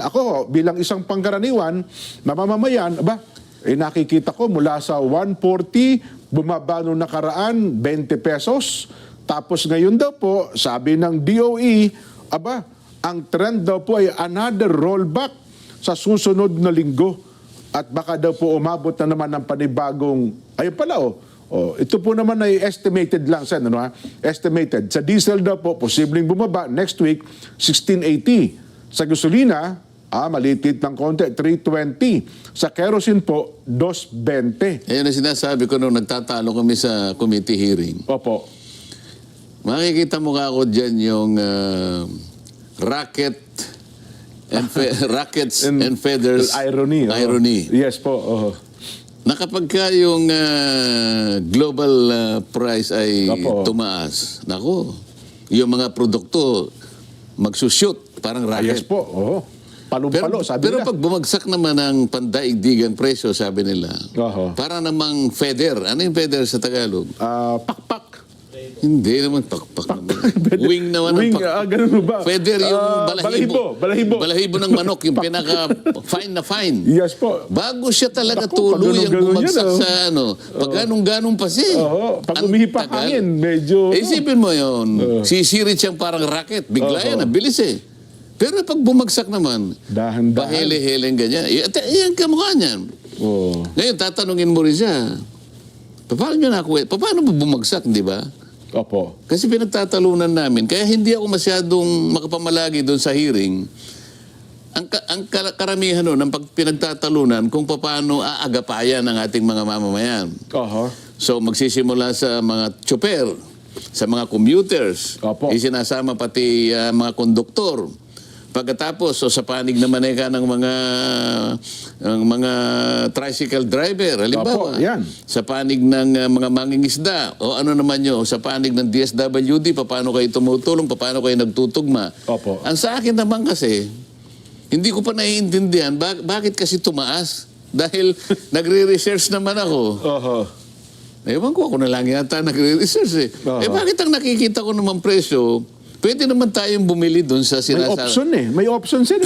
Ako, bilang isang pangkaraniwan na mamamayan, nakikita ko mula sa 140, bumaba nung nakaraan, 20 pesos. Tapos ngayon daw po, sabi ng DOE, ang trend daw po ay another rollback sa susunod na linggo. At baka daw po umabot na naman ng panibagong, ayun pala ito po naman ay estimated lang, estimated. Sa diesel daw po, posibleng bumaba next week, 1680. Sa gasolina, malitit ng konti, 320. Sa kerosene po, 220. Ayan ang sinasabi ko nung nagtatalo kami sa committee hearing. Opo. Makikita mo ka ako dyan yung rackets and feathers. Irony. Irony. Yes po. Na kapag ka yung global price ay tumaas, nako, yung mga produkto magsushoot, parang rocket. Yes po. Palong-palo, sabi pero nila. pag bumagsak naman ang pandaigdigang presyo, sabi nila, para namang feather. Ano yung feather sa Tagalog? Pakpak. Hindi naman pakpak naman. Wing naman ang pakpak. Ganun ba? Feather yung Balahibo. Balahibo ng manok, yung pinaka-fine na fine. Yes po. Bago siya talaga tuluyang bumagsak sa pag ganong pasi. Pag umihipa hangin, medyo... Isipin mo yun, sisirit siyang parang rocket. Bigla yan, bilis eh. Pero pag bumagsak naman, dahan-dahan. Pahili-hiling ganyan. Yan kamukha niyan. Ngayon, tatanungin mo rin siya, paano mo bumagsak, di ba? Opo. Kasi pinagtatalunan namin. Kaya hindi ako masyadong makapamalagi doon sa hearing. Ang karamihan ng pinagtatalunan kung paano aagapayan ang ating mga mamamayan. So magsisimula sa mga chopper, sa mga commuters, isinasama pati mga konduktor. Pagkatapos, sa panig naman ng mga tricycle driver, halimbawa, sa panig ng mga mangingisda, o ano naman nyo, sa panig ng DSWD, paano kayo tumutulong, paano kayo nagtutugma. Ang sa akin naman kasi, hindi ko pa naiintindihan, bakit kasi tumaas? Dahil nagre-research naman ako. Ewan ko, ako na lang yata nagre-research eh. Bakit ang nakikita ko naman presyo, pwede naman tayong bumili doon sa sinasabi. May option eh. May options eh.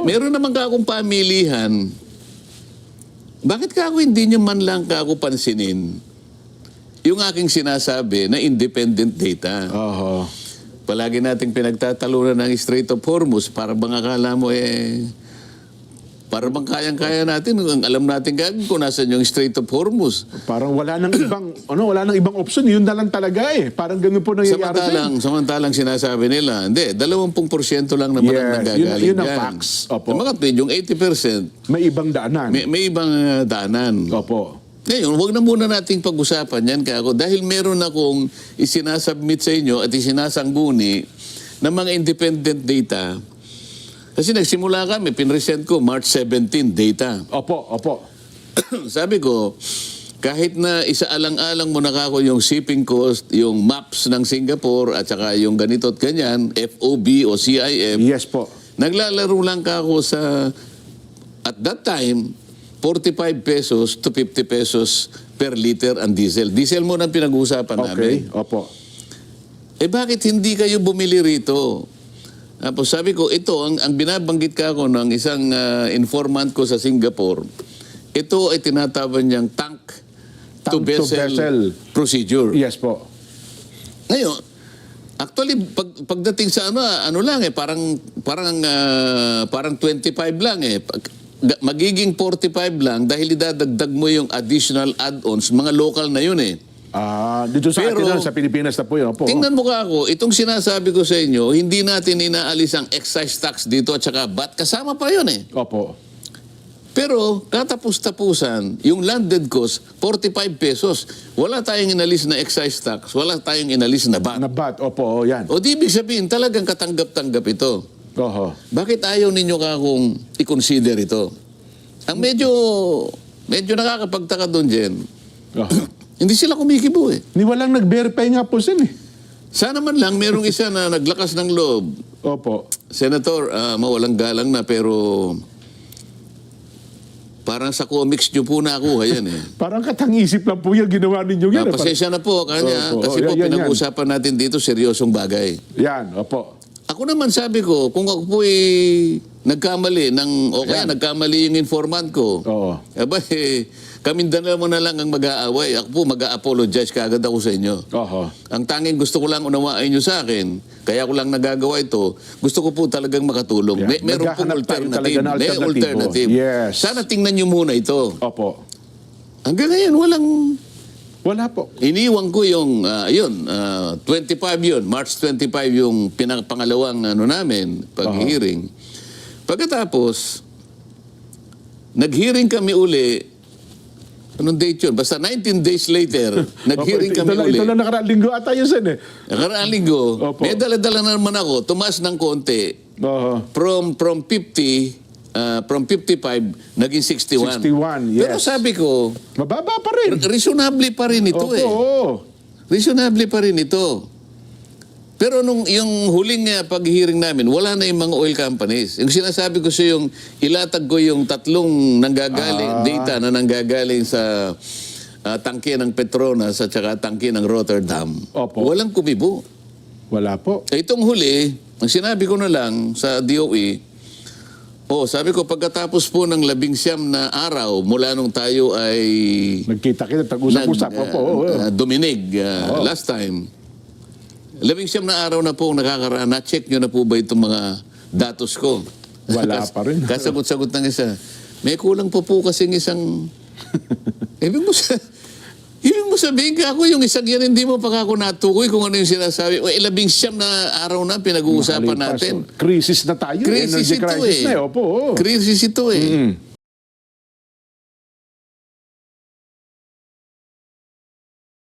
Meron naman ka akong pamilihan. Bakit ka ako hindi nyo man lang ka ako pansinin yung aking sinasabi na independent data? Palagi nating pinagtatalunan ng Strait of Hormuz para bang akala mo para bang kayang-kaya natin, alam natin kung nasan yung Strait of Hormuz. Parang wala nang ibang option, yun na lang talaga eh. Parang ganun po nangyayari. Samantalang sinasabi nila, hindi, 20% lang naman ang nanggagaling yun ang facts. Mga yung 80%, may ibang daanan. May ibang daanan. Ngayon, huwag na muna nating pag-usapan yan kako dahil meron akong isinasubmit sa inyo at isinasangguni ng mga independent data. Kasi nagsimula kami, pinresent ko March 17 data. Opo. Sabi ko, kahit na isaalang-alang mo na kako yung shipping cost, yung maps ng Singapore at saka yung ganito at ganyan, FOB o CIF. Yes po. Naglalaro lang kako sa, at that time, 45 pesos to 50 pesos per liter ang diesel. Diesel mo nang pinag-uusapan namin. Opo. Bakit hindi kayo bumili rito? Tapos sabi ko, ito, ang binabanggit ka ako ng isang informant ko sa Singapore, ito ay tinatawag niyang tank to vessel procedure. Yes po. Ngayon, actually, pagdating sa parang 25 lang eh. Magiging 45 lang dahil idadagdag mo yung additional add-ons, mga local na yun eh. Dito sa atin sa Pilipinas na po yun. Tingnan mo ka ako, itong sinasabi ko sa inyo, hindi natin inaalis ang excise tax dito at saka VAT, kasama pa yun eh. Opo. Pero katapus-tapusan, yung landed cost, 45 pesos. Wala tayong inalis na excise tax, wala tayong inalis na VAT. Na VAT, opo, yan. O di ibig sabihin, talagang katanggap-tanggap ito. Bakit ayaw ninyo ka kung i-consider ito? Ang medyo nakakapagtaka doon, Jen. Hindi sila kumikibo eh. Walang nag-verify nga po sila eh. Sana man lang merong isa na naglakas ng loob. Opo. Senator, mawalang galang na pero parang sa comics nyo po nakuha yan eh. Parang katang-isip lang po yung ginawa ninyo yan. Pasensya na po kanya. Kasi po pinag-usapan natin dito seryosong bagay. Yan, opo. Ako naman sabi ko, kung ako po nagkamali o kaya nagkamali yung informant ko. Oo. Aba, kaming dalawa mo na lang ang mag-aaway. Ako po mag-a-apologize kagad ako sa inyo. Oho. Ang tanging gusto ko lang unawain nyo sa akin, kaya ko lang nagagawa ito, gusto ko po talagang makatulong. Yeah. Meron pong Naghahanap tayo talaga ng May alternative. Yes. Sana tingnan nyo muna ito. Opo. Hanggang ngayon, Wala po. iniwan ko yung, 25 yun, March 25 yung pangalawang namin, pag-hearing. Pagkatapos, nag-hearing kami uli. Anong date yun? Basta 19 days later, nag-hearing kami uli. Ito lang nakaraang linggo ata yun, Sen, eh. Nakaraang linggo, Opo. may dala-dala na naman ako, tumaas ng konti. Oho. From 55, naging 61. 61, yes. Pero sabi ko, Mababa pa rin. reasonable pa rin ito Opo, eh. oo. Reasonable pa rin ito. Pero nung yung huling pag-hearing namin, wala na yung mga oil companies. Yung sinasabi ko sa yung ilatag ko yung tatlong data na nanggagaling sa tangke ng Petronas at saka tangke ng Rotterdam. Opo. Walang kumibo. Wala po. Itong huli, ang sinabi ko na lang sa DOE, sabi ko pagkatapos po ng 19 na araw mula nung tayo ay Nagkita-kita, tag-usap-usap. Opo. Dominig last time. 19 na araw na po nakakaraan, na-check nyo na po ba itong mga datos ko? Wala pa rin. Kasagot-sagot ng isa. May kulang po kasing isang... Ibig mo sabihin ka ako, yung isang yan hindi mo pa ako natukoy kung ano yung sinasabi. 19 na araw na pinag-uusapan natin. Crisis na tayo. Crisis Energy ito crisis eh. na. Opo. Crisis ito eh.